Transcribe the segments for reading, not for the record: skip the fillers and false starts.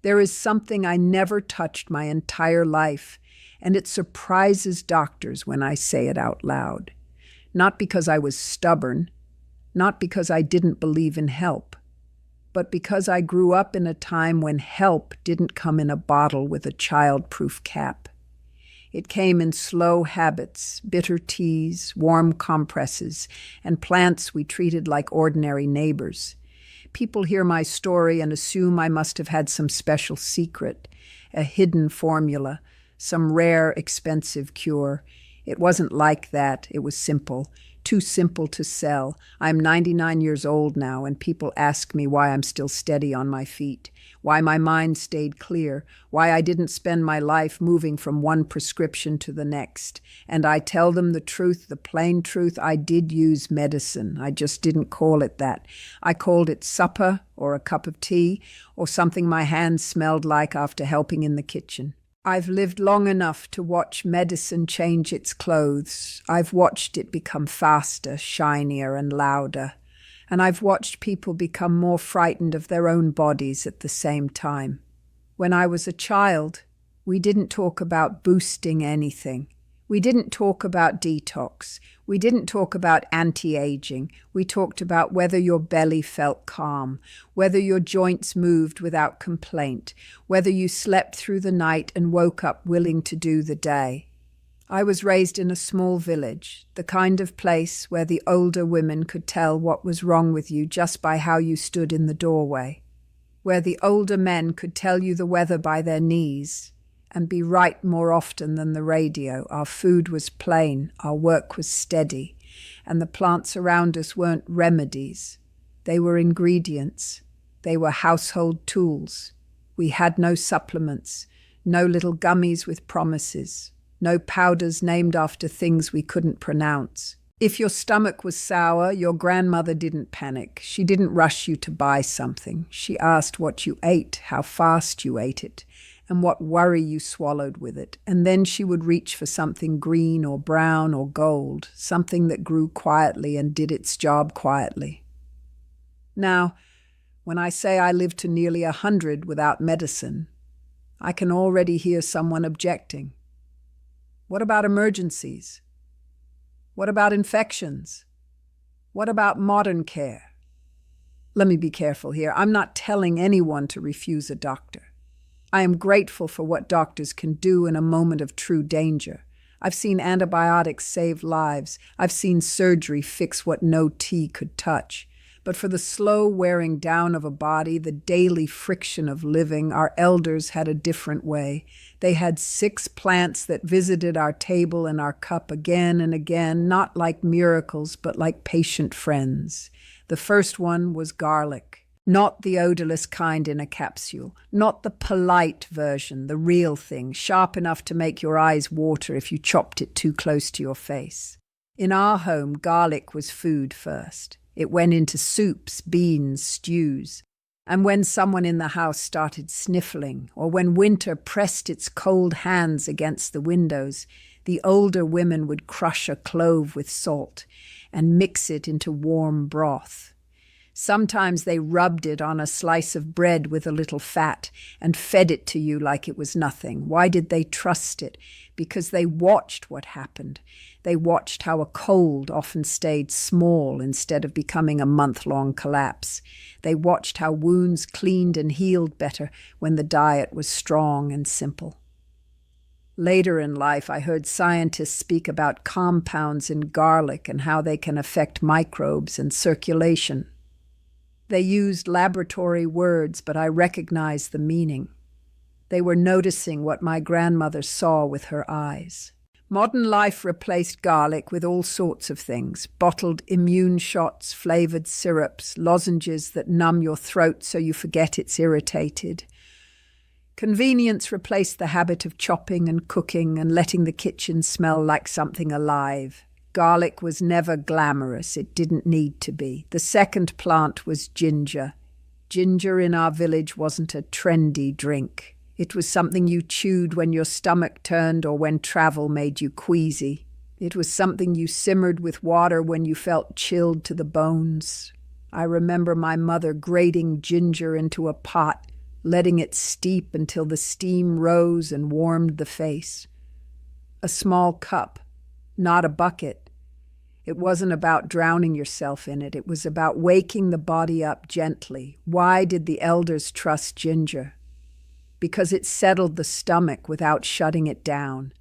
There is something I never touched my entire life, and it surprises doctors when I say it out loud. Not because I was stubborn, not because I didn't believe in help, but because I grew up in a time when help didn't come in a bottle with a child-proof cap. It came in slow habits, bitter teas, warm compresses, and plants we treated like ordinary neighbors. People hear my story and assume I must have had some special secret, a hidden formula, some rare, expensive cure. It wasn't like that. It was simple. Too simple to sell. I'm 99 years old now, and people ask me why I'm still steady on my feet, why my mind stayed clear, why I didn't spend my life moving from one prescription to the next. And I tell them the truth, the plain truth. I did use medicine. I just didn't call it that. I called it supper or a cup of tea or something my hands smelled like after helping in the kitchen. I've lived long enough to watch medicine change its clothes. I've watched it become faster, shinier, and louder. And I've watched people become more frightened of their own bodies at the same time. When I was a child, we didn't talk about boosting anything. We didn't talk about detox. We didn't talk about anti-aging. We talked about whether your belly felt calm, whether your joints moved without complaint, whether you slept through the night and woke up willing to do the day. I was raised in a small village, the kind of place where the older women could tell what was wrong with you just by how you stood in the doorway, where the older men could tell you the weather by their knees, and be right more often than the radio. Our food was plain, our work was steady, and the plants around us weren't remedies. They were ingredients. They were household tools. We had no supplements, no little gummies with promises, no powders named after things we couldn't pronounce. If your stomach was sour, your grandmother didn't panic. She didn't rush you to buy something. She asked what you ate, how fast you ate it, and what worry you swallowed with it. And then she would reach for something green or brown or gold, something that grew quietly and did its job quietly. Now, when I say I lived to nearly 100 without medicine, I can already hear someone objecting. What about emergencies? What about infections? What about modern care? Let me be careful here. I'm not telling anyone to refuse a doctor. I am grateful for what doctors can do in a moment of true danger. I've seen antibiotics save lives. I've seen surgery fix what no tea could touch. But for the slow wearing down of a body, the daily friction of living, our elders had a different way. They had 6 plants that visited our table and our cup again and again, not like miracles, but like patient friends. The first one was garlic. Not the odorless kind in a capsule, not the polite version, the real thing, sharp enough to make your eyes water if you chopped it too close to your face. In our home, garlic was food first. It went into soups, beans, stews. And when someone in the house started sniffling, or when winter pressed its cold hands against the windows, the older women would crush a clove with salt and mix it into warm broth. Sometimes they rubbed it on a slice of bread with a little fat and fed it to you like it was nothing. Why did they trust it? Because they watched what happened. They watched how a cold often stayed small instead of becoming a month-long collapse. They watched how wounds cleaned and healed better when the diet was strong and simple. Later in life, I heard scientists speak about compounds in garlic and how they can affect microbes and circulation. They used laboratory words, but I recognized the meaning. They were noticing what my grandmother saw with her eyes. Modern life replaced garlic with all sorts of things: bottled immune shots, flavored syrups, lozenges that numb your throat so you forget it's irritated. Convenience replaced the habit of chopping and cooking and letting the kitchen smell like something alive. Garlic was never glamorous. It didn't need to be. The second plant was ginger. Ginger in our village wasn't a trendy drink. It was something you chewed when your stomach turned or when travel made you queasy. It was something you simmered with water when you felt chilled to the bones. I remember my mother grating ginger into a pot, letting it steep until the steam rose and warmed the face. A small cup, not a bucket. It wasn't about drowning yourself in it. It was about waking the body up gently. Why did the elders trust ginger? Because it settled the stomach without shutting it down.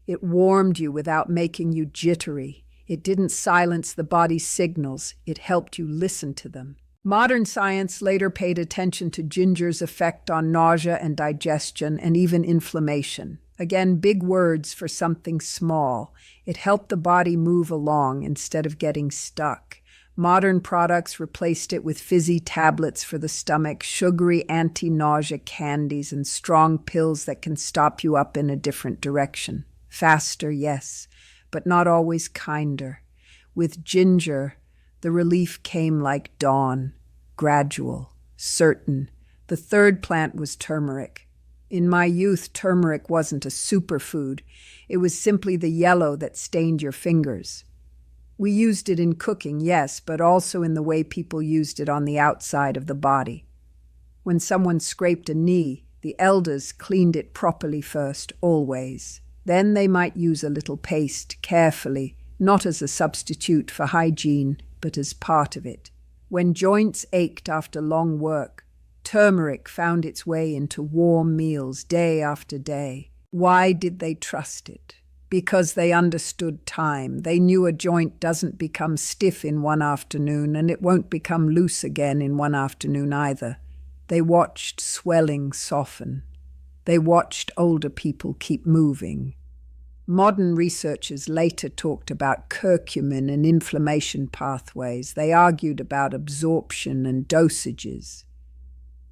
It warmed you without making you jittery. It didn't silence the body's signals. It helped you listen to them. Modern science later paid attention to ginger's effect on nausea and digestion and even inflammation. Again, big words for something small. It helped the body move along instead of getting stuck. Modern products replaced it with fizzy tablets for the stomach, sugary anti-nausea candies, and strong pills that can stop you up in a different direction. Faster, yes, but not always kinder. With ginger, the relief came like dawn, gradual, certain. The third plant was turmeric. In my youth, turmeric wasn't a superfood. It was simply the yellow that stained your fingers. We used it in cooking, yes, but also in the way people used it on the outside of the body. When someone scraped a knee, the elders cleaned it properly first, always. Then they might use a little paste, carefully, not as a substitute for hygiene, but as part of it. When joints ached after long work, turmeric found its way into warm meals day after day. Why did they trust it? Because they understood time. They knew a joint doesn't become stiff in one afternoon, and it won't become loose again in one afternoon either. They watched swelling soften. They watched older people keep moving. Modern researchers later talked about curcumin and inflammation pathways. They argued about absorption and dosages.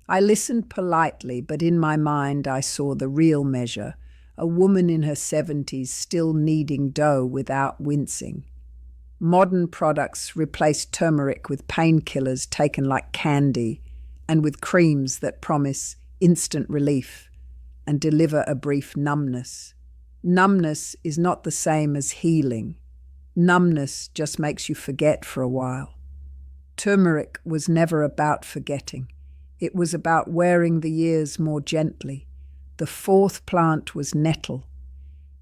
I listened politely, but in my mind I saw the real measure, a woman in her 70s still kneading dough without wincing. Modern products replaced turmeric with painkillers taken like candy and with creams that promise instant relief and deliver a brief numbness. Numbness is not the same as healing. Numbness just makes you forget for a while. Turmeric was never about forgetting. It was about wearing the years more gently. The fourth plant was nettle.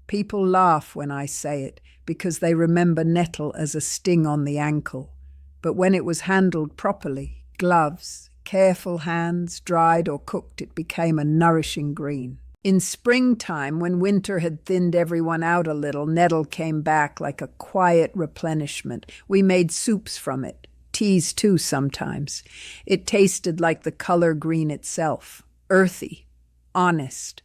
People laugh when I say it because they remember nettle as a sting on the ankle. But when it was handled properly, gloves, careful hands, dried or cooked, it became a nourishing green. In springtime, when winter had thinned everyone out a little, nettle came back like a quiet replenishment. We made soups from it. Teas too sometimes. It tasted like the color green itself, earthy, honest.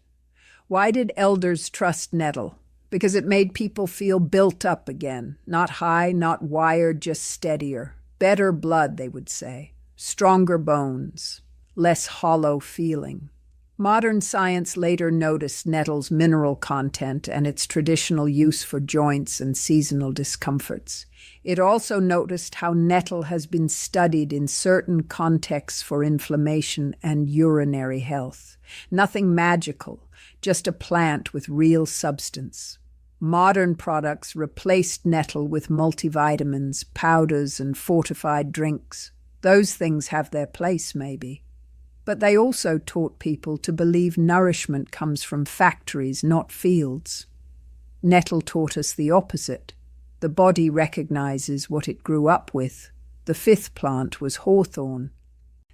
Why did elders trust nettle? Because it made people feel built up again, not high, not wired, just steadier. Better blood, they would say. Stronger bones, less hollow feeling. Modern science later noticed nettle's mineral content and its traditional use for joints and seasonal discomforts. It also noticed how nettle has been studied in certain contexts for inflammation and urinary health. Nothing magical, just a plant with real substance. Modern products replaced nettle with multivitamins, powders, and fortified drinks. Those things have their place, maybe. But they also taught people to believe nourishment comes from factories, not fields. Nettle taught us the opposite. The body recognizes what it grew up with. The fifth plant was hawthorn.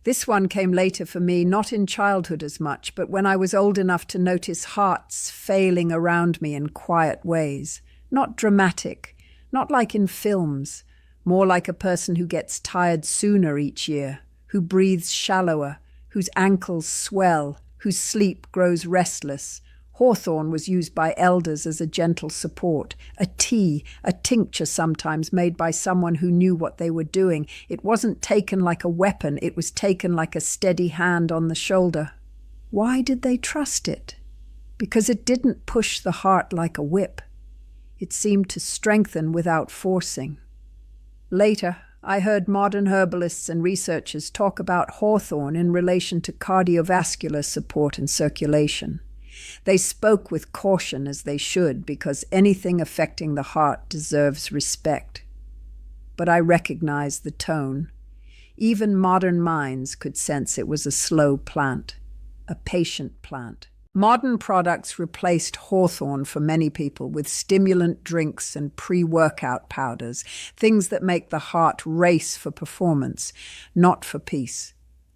This one came later for me, not in childhood as much, but when I was old enough to notice hearts failing around me in quiet ways. Not dramatic, not like in films, more like a person who gets tired sooner each year, who breathes shallower, whose ankles swell, whose sleep grows restless. Hawthorn was used by elders as a gentle support, a tea, a tincture sometimes made by someone who knew what they were doing. It wasn't taken like a weapon, it was taken like a steady hand on the shoulder. Why did they trust it? Because it didn't push the heart like a whip. It seemed to strengthen without forcing. Later, I heard modern herbalists and researchers talk about hawthorn in relation to cardiovascular support and circulation. They spoke with caution, as they should, because anything affecting the heart deserves respect. But I recognized the tone. Even modern minds could sense it was a slow plant, a patient plant. Modern products replaced hawthorn for many people with stimulant drinks and pre-workout powders, things that make the heart race for performance, not for peace.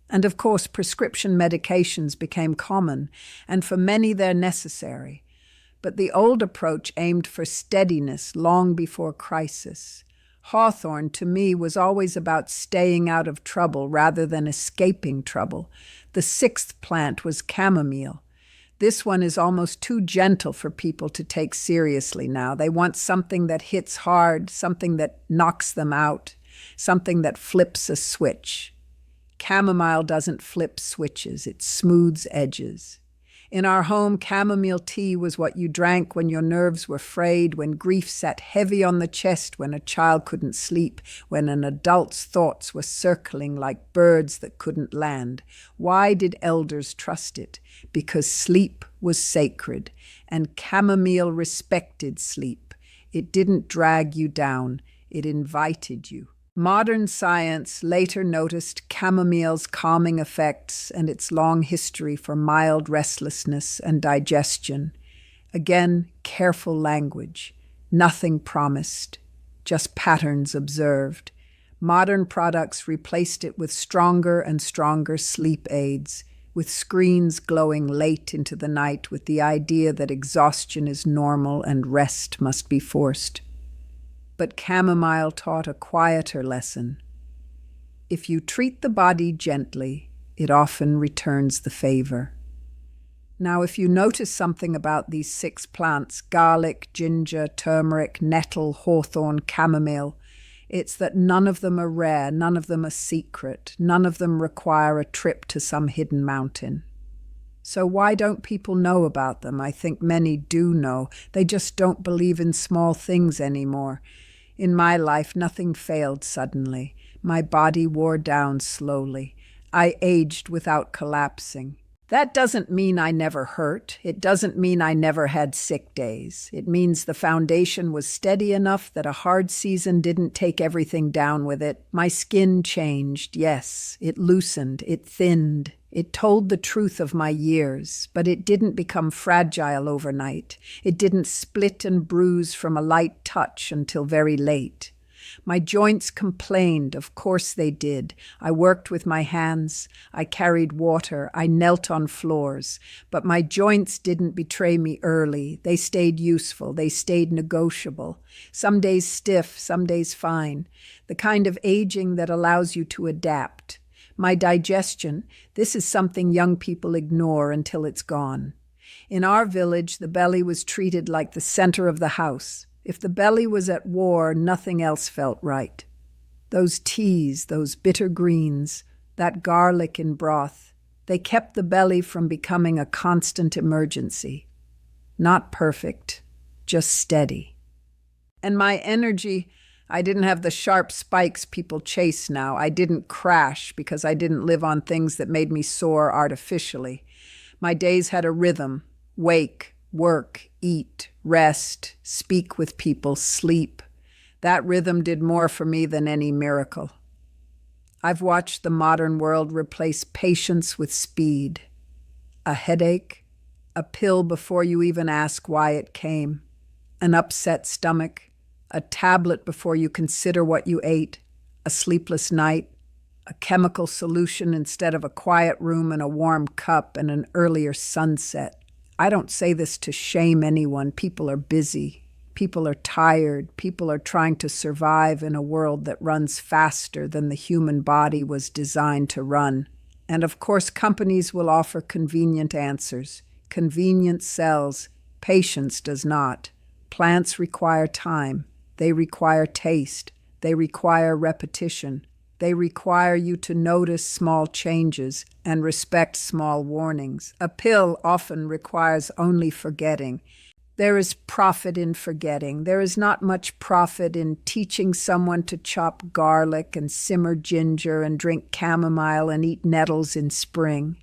And of course, prescription medications became common, and for many they're necessary. But the old approach aimed for steadiness long before crisis. Hawthorn, to me, was always about staying out of trouble rather than escaping trouble. The sixth plant was chamomile. This one is almost too gentle for people to take seriously now. They want something that hits hard, something that knocks them out, something that flips a switch. Chamomile doesn't flip switches, it smooths edges. In our home, chamomile tea was what you drank when your nerves were frayed, when grief sat heavy on the chest, when a child couldn't sleep, when an adult's thoughts were circling like birds that couldn't land. Why did elders trust it? Because sleep was sacred, and chamomile respected sleep. It didn't drag you down, it invited you. Modern science later noticed chamomile's calming effects and its long history for mild restlessness and digestion. Again, careful language. Nothing promised, just patterns observed. Modern products replaced it with stronger and stronger sleep aids, with screens glowing late into the night with the idea that exhaustion is normal and rest must be forced. But chamomile taught a quieter lesson. If you treat the body gently, it often returns the favor. Now, if you notice something about these 6 plants, garlic, ginger, turmeric, nettle, hawthorn, chamomile, it's that none of them are rare, none of them are secret, none of them require a trip to some hidden mountain. So why don't people know about them? I think many do know. They just don't believe in small things anymore. In my life, nothing failed suddenly. My body wore down slowly. I aged without collapsing. That doesn't mean I never hurt. It doesn't mean I never had sick days. It means the foundation was steady enough that a hard season didn't take everything down with it. My skin changed, yes. It loosened. It thinned. It told the truth of my years, but it didn't become fragile overnight. It didn't split and bruise from a light touch until very late. My joints complained, of course they did. I worked with my hands, I carried water, I knelt on floors. But my joints didn't betray me early. They stayed useful, they stayed negotiable. Some days stiff, some days fine. The kind of aging that allows you to adapt. My digestion, this is something young people ignore until it's gone. In our village, the belly was treated like the center of the house. If the belly was at war, nothing else felt right. Those teas, those bitter greens, that garlic in broth, they kept the belly from becoming a constant emergency. Not perfect, just steady. And my energy, I didn't have the sharp spikes people chase now. I didn't crash because I didn't live on things that made me soar artificially. My days had a rhythm: wake, work, eat, rest, speak with people, sleep. That rhythm did more for me than any miracle. I've watched the modern world replace patience with speed. A headache, a pill before you even ask why it came, an upset stomach, a tablet before you consider what you ate, a sleepless night, a chemical solution instead of a quiet room and a warm cup and an earlier sunset. I don't say this to shame anyone. People are busy. People are tired. People are trying to survive in a world that runs faster than the human body was designed to run. And of course, companies will offer convenient answers. Convenience sells. Patience does not. Plants require time. They require taste. They require repetition. They require you to notice small changes and respect small warnings. A pill often requires only forgetting. There is profit in forgetting. There is not much profit in teaching someone to chop garlic and simmer ginger and drink chamomile and eat nettles in spring.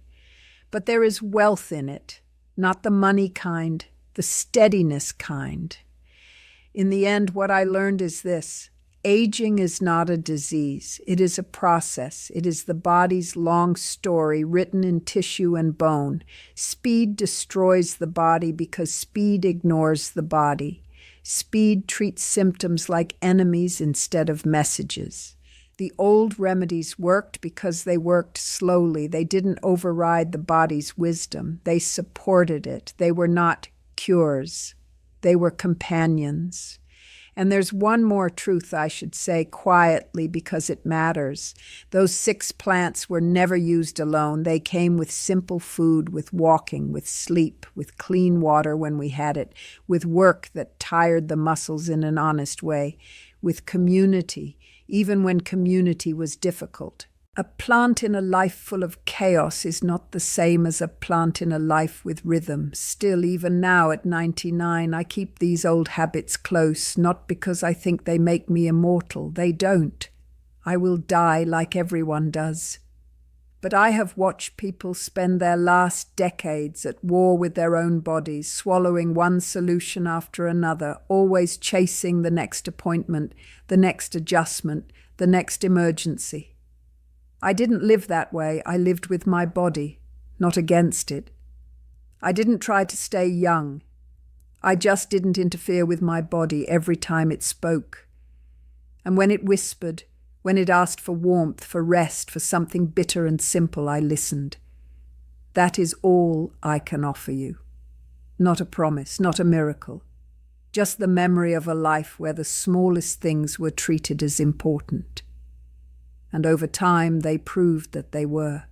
But there is wealth in it, not the money kind, the steadiness kind. In the end, what I learned is this: Aging is not a disease. It is a process. It is the body's long story written in tissue and bone. Speed destroys the body because speed ignores the body. Speed treats symptoms like enemies instead of messages. The old remedies worked because they worked slowly. They didn't override the body's wisdom. They supported it. They were not cures. They were companions. And there's one more truth I should say quietly because it matters. Those 6 plants were never used alone. They came with simple food, with walking, with sleep, with clean water when we had it, with work that tired the muscles in an honest way, with community, even when community was difficult. A plant in a life full of chaos is not the same as a plant in a life with rhythm. Still, even now at 99, I keep these old habits close, not because I think they make me immortal. They don't. I will die like everyone does. But I have watched people spend their last decades at war with their own bodies, swallowing one solution after another, always chasing the next appointment, the next adjustment, the next emergency. I didn't live that way. I lived with my body, not against it. I didn't try to stay young. I just didn't interfere with my body every time it spoke. And when it whispered, when it asked for warmth, for rest, for something bitter and simple, I listened. That is all I can offer you. Not a promise, not a miracle. Just the memory of a life where the smallest things were treated as important. And over time they proved that they were.